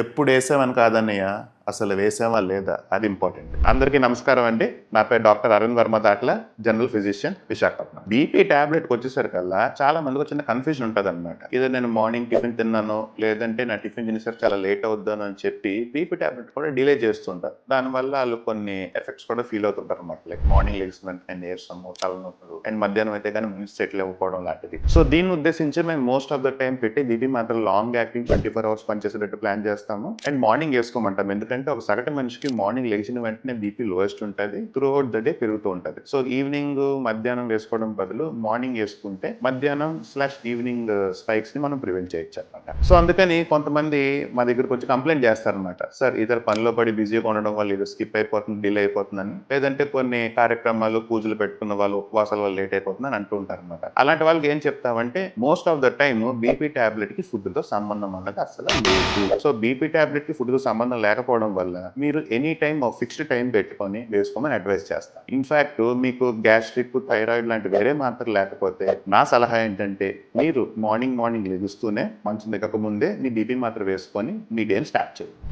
ఎప్పుడు వేసామని కాదన్నయ్య, అసలు వేసామా లేదా అది ఇంపార్టెంట్. అందరికీ నమస్కారం అండి. నా పేరు doctor Aravind Varma Datla, general physician, Visakhapatnam. BP టాబ్లెట్కి వచ్చేసరికల్లా చాలా మందికి చిన్న కన్ఫ్యూజన్ ఉంటుంది అనమాట. ఇది నేను మార్నింగ్ టిఫిన్ తిన్నాను, లేదంటే నా టిఫిన్ తినేసరికి చాలా లేట్ అవుద్దాను అని చెప్పి బీపీ టాబ్లెట్ కూడా డిలే చేస్తుంటారు. దానివల్ల వాళ్ళు కొన్ని ఎఫెక్ట్స్ కూడా ఫీల్ అవుతుంటారు అనమాట. లైక్ మార్నింగ్ లేచిన వెంటనే నీరసము, తలనొప్పులు, అండ్ మధ్యాహ్నం అయితే కానీ ముందు సెటిల్ అవ్వకపోవడం లాంటిది. సో దీన్ని ఉద్దేశించి మేము మోస్ట్ ఆఫ్ ద టైం పెట్టి బీపీ మాత్రం లాంగ్ యాక్టింగ్ 24 అవర్స్ పనిచేసేటట్టు ప్లాన్ చేస్తాము. అండ్ మార్నింగ్ వేసుకోమంటాం. ఎందుకంటే ఒక సగటు మనిషికి మార్నింగ్ లేచిన వెంటనే బీపీ లోయెస్ట్ ఉంటుంది, త్రూ అవుట్ ద డే పెరుగుతూ ఉంటుంది. సో ఈవినింగ్ మధ్యాహ్నం వేసుకోవడం బదులు మార్నింగ్ వేసుకుంటే మధ్యాహ్నం / ఈవినింగ్ స్పైక్స్ ని మనం ప్రివెంట్ చేయొచ్చు అనమాట. సో అందుకని కొంతమంది మా దగ్గరకు వచ్చి కంప్లైంట్ చేస్తారనమాట. సార్ ఇతర పనిలో పడి బిజీగా ఉండడం వల్ల ఇది స్కిప్ అయిపోతుంది, డిలే అయిపోతుందని, లేదంటే కొన్ని కార్యక్రమాలు పూజలు పెట్టుకున్న వాళ్ళు ఉపవాసాల వల్ల లేట్ అయిపోతుంది అని అంటూ ఉంటారు అనమాట. అలాంటి వాళ్ళకి ఏం చెప్తామంటే most of the time BP tablet కి ఫుడ్ తో సంబంధం అన్నది అసలు లేదు. సో బీపీ టాబ్లెట్ కి ఫుడ్ తో సంబంధం లేకపోవడం వల్ల మీరు ఎనీ టైం ఒక ఫిక్స్డ్ టైం పెట్టుకొని వేసుకోమని అడ్వైస్ చేస్తాం. ఇన్ఫాక్ట్ మీకు గ్యాస్ట్రిక్, థైరాయిడ్ లాంటి వేరే మాత్రం లేకపోతే నా సలహా ఏంటంటే మీరు మార్నింగ్ లెగుస్తూనే మంచం దిగక ముందే మీ బీపీ మాత్రం వేసుకొని మీ డేని స్టార్ట్ చేయండి.